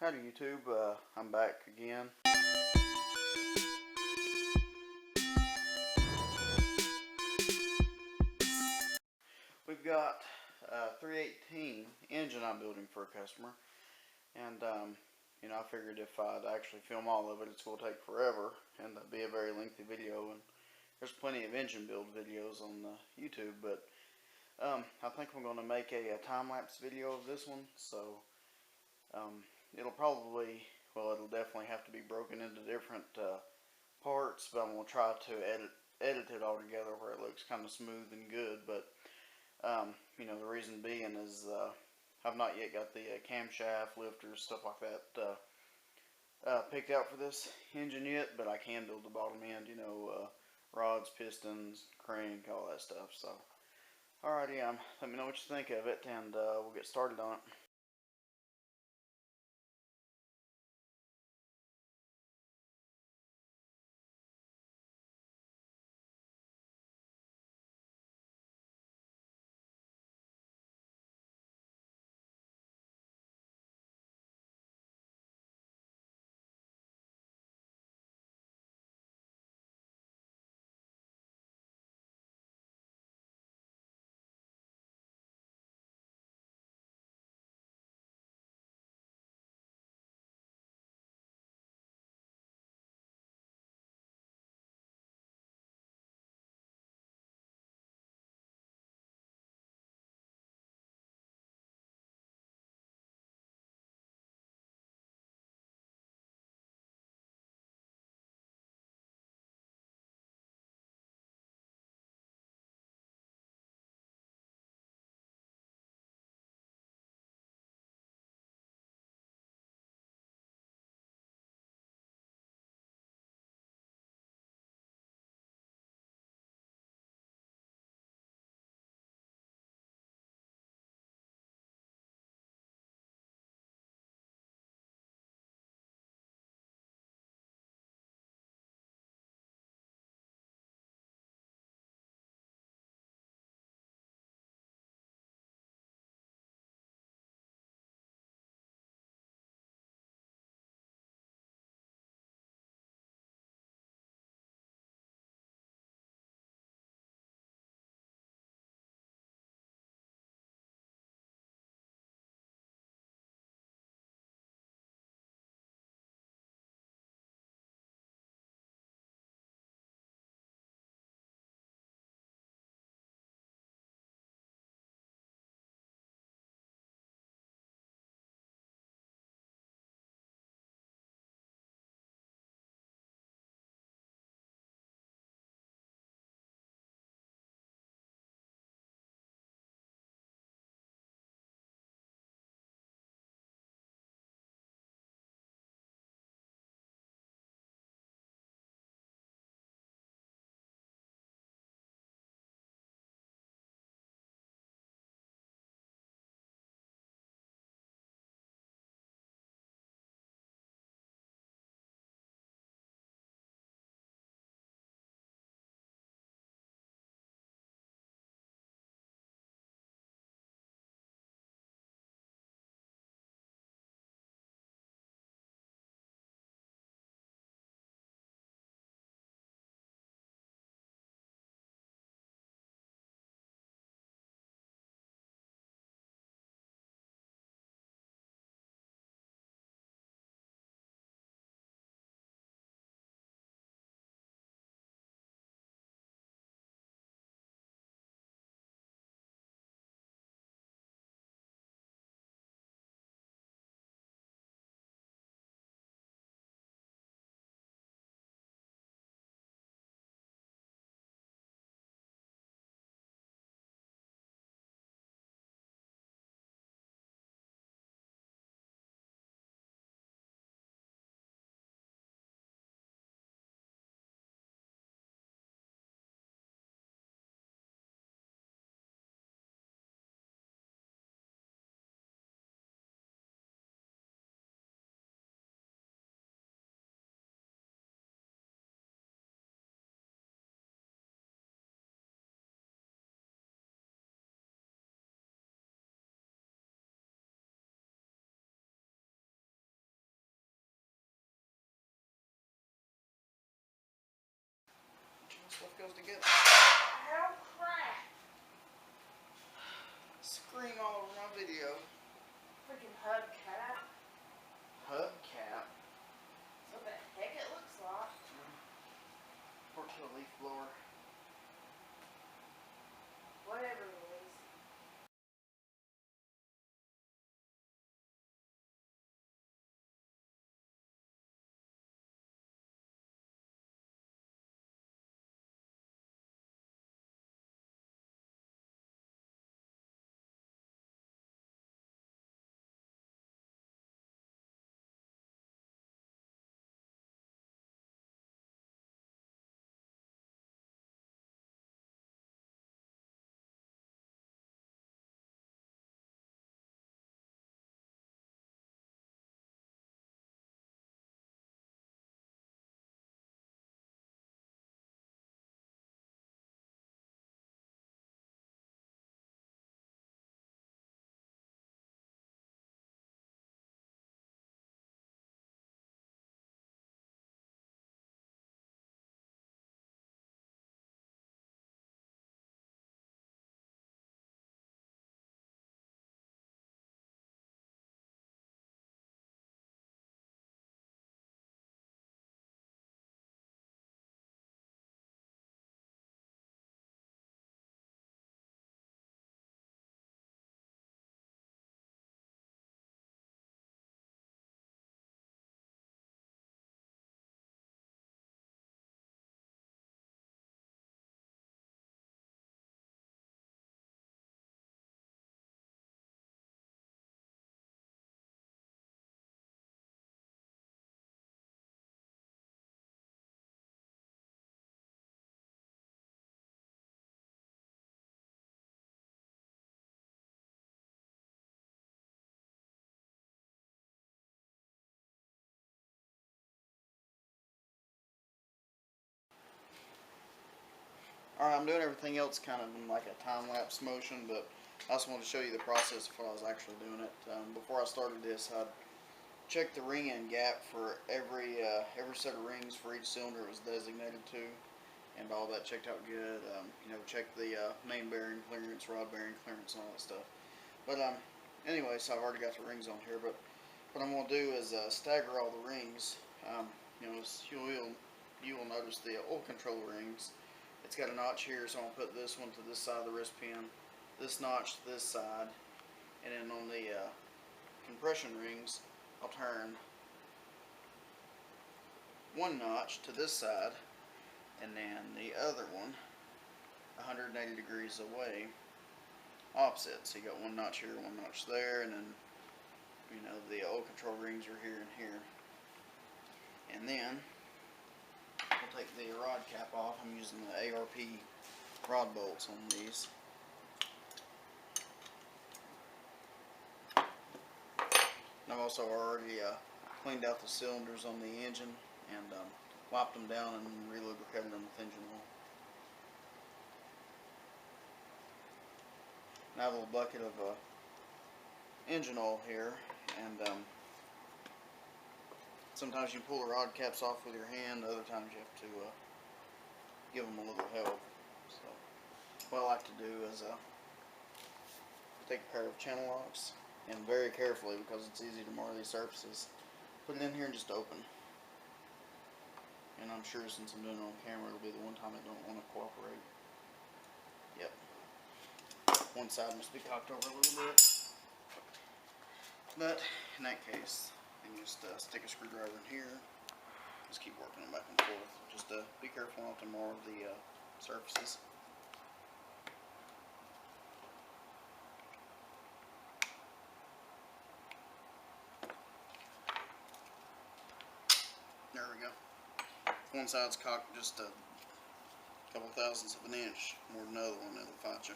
Howdy YouTube, I'm back again. We've got a 318 engine I'm building for a customer, and I figured if I'd actually film all of it, it's going to take forever, and that'd be a very lengthy video, and there's plenty of engine build videos on YouTube, but I think I'm going to make a time-lapse video of this one, so it'll probably, well, it'll definitely have to be broken into different parts, but I'm going to try to edit it all together where it looks kind of smooth and good. But the reason being is I've not yet got the camshaft, lifters, stuff like that picked out for this engine yet, but I can build the bottom end, rods, pistons, crank, all that stuff. So alrighty, let me know what you think of it, and we'll get started on it. goes together. Oh crap! Scream all over my video. Freaking hubcap. Hubcap. What the heck it looks like. Port to a leaf blower. Whatever it is. Alright, I'm doing everything else kind of in like a time-lapse motion, but I just wanted to show you the process of what I was actually doing it. Before I started this, I'd check the ring end gap for every set of rings for each cylinder it was designated to, and all that checked out good. You know, check the main bearing clearance, rod bearing clearance, and all that stuff. But anyway, so I've already got the rings on here, but what I'm going to do is stagger all the rings. You know, you will notice the oil control rings. It's got a notch here, so I'm going to put this one to this side of the wrist pin, this notch to this side, and then on the compression rings, I'll turn one notch to this side, and then the other one 180 degrees away, opposite. So you got one notch here, one notch there, and then, you know, the oil control rings are here and here. And then we'll take the rod cap off. I'm using the ARP rod bolts on these. And I've also already cleaned out the cylinders on the engine and wiped them down and re-lubricated them with engine oil. Now I have a little bucket of engine oil here, and sometimes you pull the rod caps off with your hand, other times you have to give them a little help. So what I like to do is take a pair of channel locks, and very carefully, because it's easy to mar these surfaces, put it in here and just open. And I'm sure since I'm doing it on camera, it'll be the one time I don't want to cooperate. Yep. One side must be cocked over a little bit. But in that case, you can just stick a screwdriver in here. Just keep working it back and forth. Just be careful not to mar the surfaces. There we go. One side's cocked just a couple thousandths of an inch more than the other one, it'll fight you.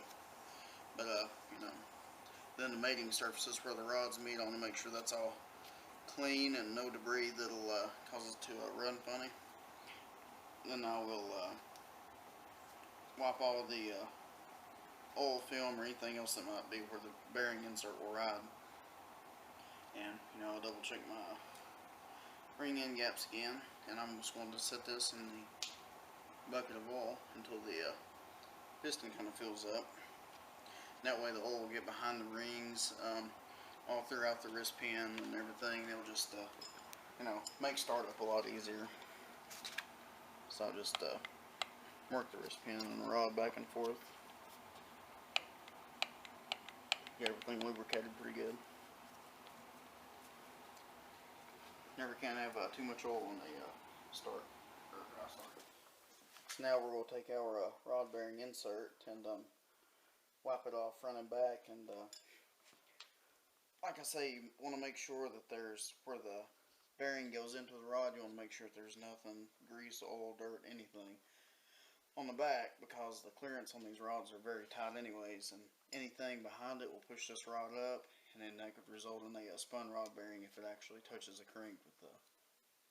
But you know, then the mating surfaces where the rods meet, I want to make sure that's all clean and no debris that'll cause it to run funny. Then I will wipe all the oil film or anything else that might be where the bearing insert will ride. And you know, I'll double check my ring end gaps again, and I'm just going to set this in the bucket of oil until the piston kind of fills up. That way the oil will get behind the rings, all throughout the wrist pin and everything. It'll just, you know, make startup a lot easier. So I'll just work the wrist pin and the rod back and forth. Get everything lubricated pretty good. Never can have too much oil when they start, or dry start. So now we're going to take our rod bearing insert and wipe it off front and back, and like I say, you want to make sure that there's, where the bearing goes into the rod, you want to make sure that there's nothing, grease, oil, dirt, anything on the back, because the clearance on these rods are very tight anyways, and anything behind it will push this rod up, and then that could result in a spun rod bearing if it actually touches a crank with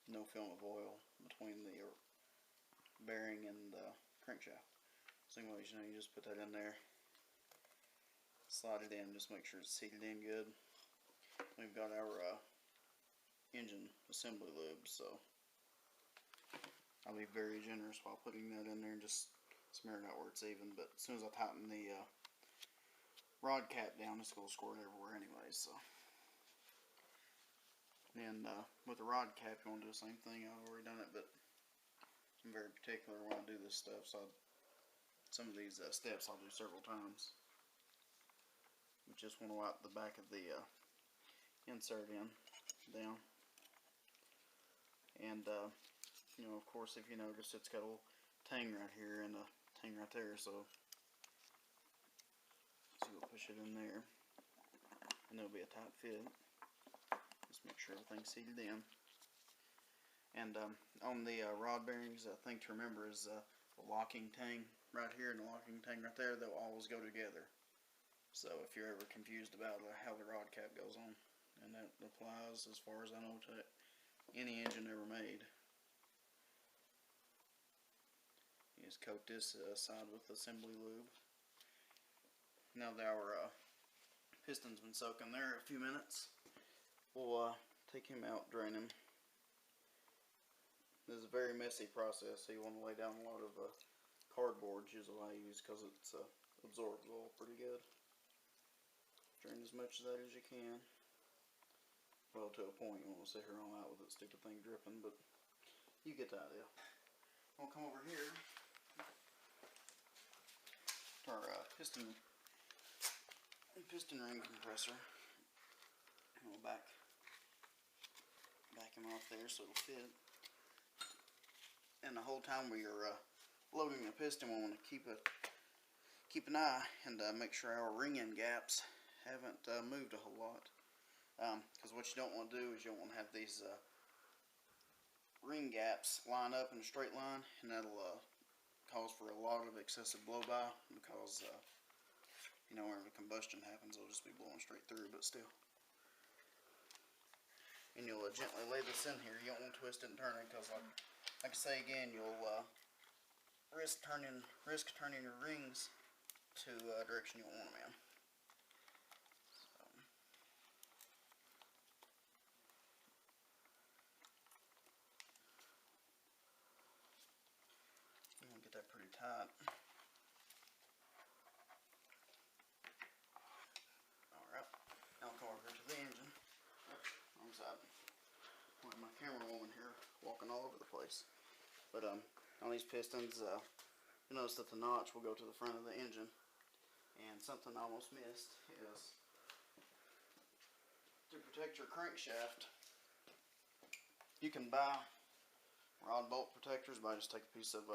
no film of oil between the bearing and the crankshaft. So anyways, you know, you just put that in there, slide it in, just make sure it's seated in good. We've got our engine assembly lube, so I'll be very generous while putting that in there and just smear it out where it's even. But as soon as I tighten the rod cap down, it's going to squirt everywhere anyways. So, and with the rod cap, you want to do the same thing. I've already done it, but I'm very particular when I do this stuff. So some of these steps I'll do several times. We just want to wipe the back of the insert down, and you know, of course, if you notice, it's got a little tang right here and a tang right there, so we'll push it in there, and there'll be a tight fit. Just make sure everything's seated in. And on the rod bearings, the thing to remember is the locking tang right here and the locking tang right there, they'll always go together. So if you're ever confused about how the rod cap goes on, and that applies, as far as I know, to any engine ever made. You just coat this side with assembly lube. Now that our piston's been soaking there a few minutes, we'll take him out, drain him. This is a very messy process, so you want to lay down a lot of cardboard, usually I use, because it absorbs oil pretty good. Drain as much of that as you can. Well, to a point, you won't sit here all out with that stupid thing dripping, but you get the idea. We'll come over here to our piston ring compressor, and we'll back him off there so it'll fit. And the whole time we are loading the piston, we want to keep an eye and make sure our ring end gaps haven't moved a whole lot. Because what you don't want to do is you don't want to have these ring gaps line up in a straight line, and that'll cause for a lot of excessive blow by, because you know, whenever combustion happens, it'll just be blowing straight through, but still. And you'll gently lay this in here. You don't want to twist it and turn it, because like I say again, you'll risk turning your rings to a direction you don't want them in. Get that pretty tight. Alright, now I'll come over here to the engine. Wrong side. I have my camera woman here walking all over the place. But on these pistons, you notice that the notch will go to the front of the engine. And something I almost missed is to protect your crankshaft, you can buy rod bolt protectors by just take a piece of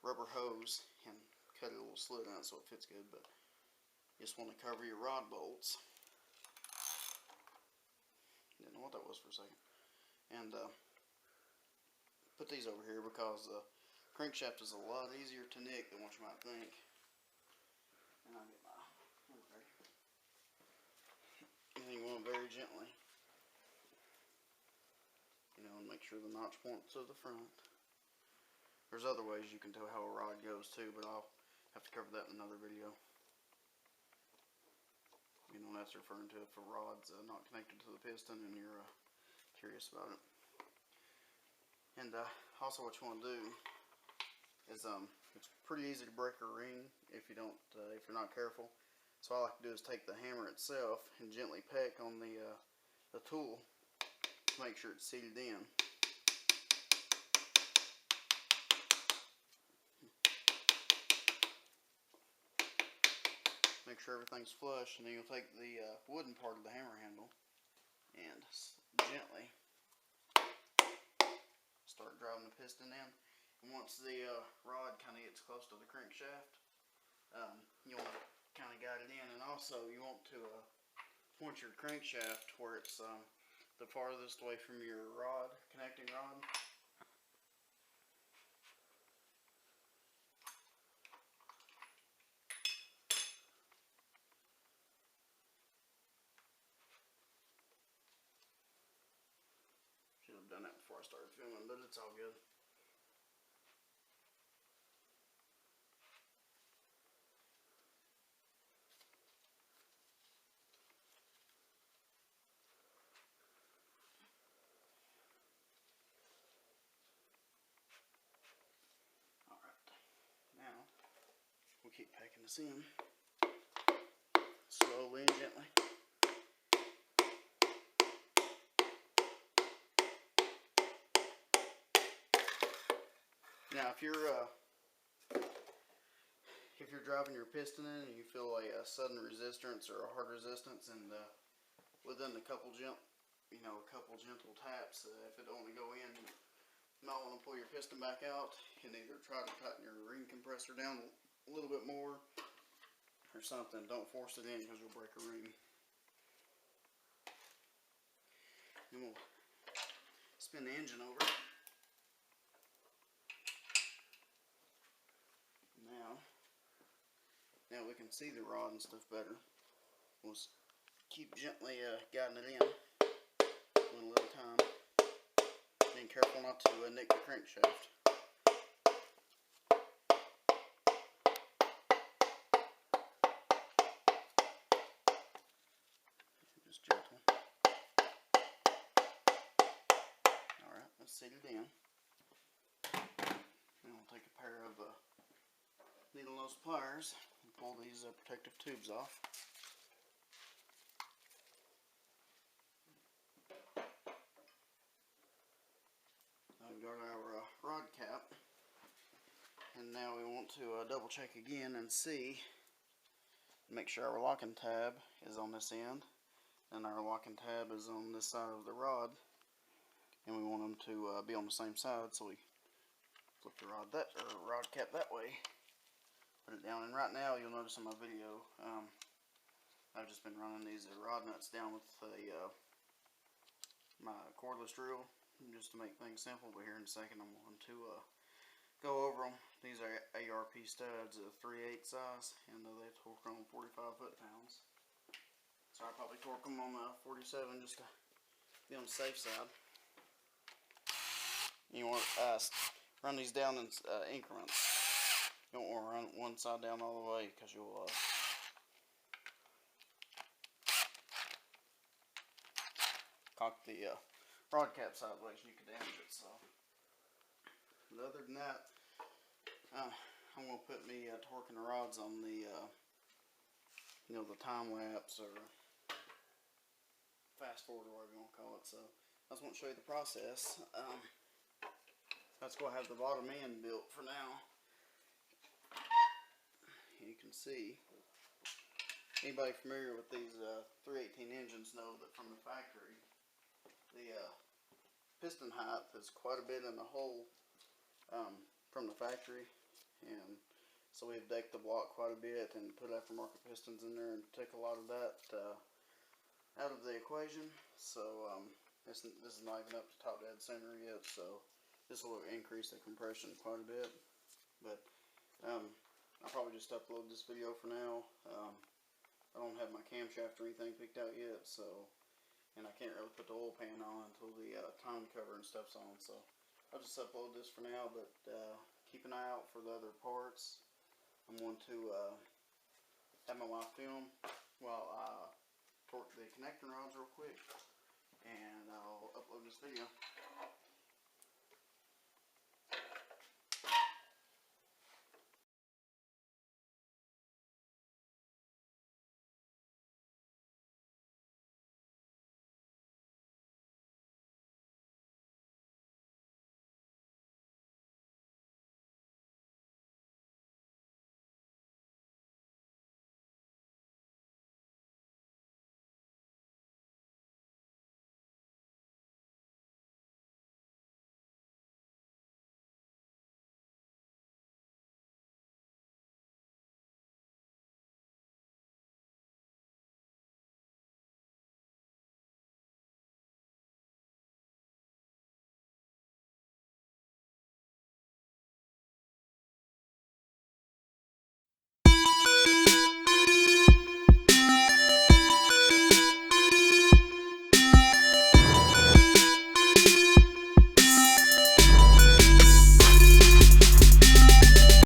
rubber hose and cut a little slit in it so it fits good, but you just want to cover your rod bolts. Didn't know what that was for a second. And put these over here, because the crankshaft is a lot easier to nick than what you might think. And I'll get my ready. And you want it very gently, you know, and make sure the notch points to the front. There's other ways you can tell how a rod goes too, but I'll have to cover that in another video. You know, that's referring to if a rod's not connected to the piston and you're curious about it. And also what you want to do is it's pretty easy to break a ring if you don't if you're not careful. So all I like to do is take the hammer itself and gently peck on the tool to make sure it's seated in. Make sure everything's flush, and then you'll take the wooden part of the hammer handle and gently start driving the piston in. And once the rod kind of gets close to the crankshaft, you want to kind of guide it in, and also you want to point your crankshaft where it's the farthest away from your rod, connecting rod. Should have done that before I started filming, but it's all good. Alright, now we'll keep packing this in slowly and gently. Now, if you're driving your piston in and you feel a sudden resistance or a hard resistance, and within a couple gentle taps, if it don't go in, you might want to pull your piston back out and either try to tighten your ring compressor down a little bit more or something. Don't force it in because you'll break a ring. And we'll spin the engine over. Now we can see the rod and stuff better. We'll keep gently guiding it in one at a time. Being careful not to nick the crankshaft. Just gentle. Alright, let's seat it in. Then we'll take a pair of needle nose pliers and pull these protective tubes off. Now we've got our rod cap, and now we want to double check again and see, make sure our locking tab is on this end and our locking tab is on this side of the rod, and we want them to be on the same side, so we flip the rod cap that way. Put it down, and right now you'll notice in my video I've just been running these rod nuts down with my cordless drill just to make things simple, but here in a second I'm going to go over them. These are ARP studs, 3/8 size, and they torque on 45 foot-pounds, so I probably torque them on 47 just to be on the safe side. You want to run these down in increments. You don't want to run one side down all the way because you'll cock the rod cap sideways and you can damage it. So, but other than that, I'm going to put me torquing the rods on the the time lapse or fast forward or whatever you want to call it. So I just want to show you the process. That's going to have the bottom end built for now. You can see, anybody familiar with these 318 engines know that from the factory, the piston height is quite a bit in the hole from the factory, and so we've decked the block quite a bit and put aftermarket pistons in there and took a lot of that out of the equation. So this is not even up to top dead center yet, so this will increase the compression quite a bit. But I'll probably just upload this video for now. I don't have my camshaft or anything picked out yet, so, and I can't really put the oil pan on until the time cover and stuff's on, so I'll just upload this for now, but keep an eye out for the other parts. I'm going to have my wife film while I torque the connecting rods real quick, and I'll upload this video.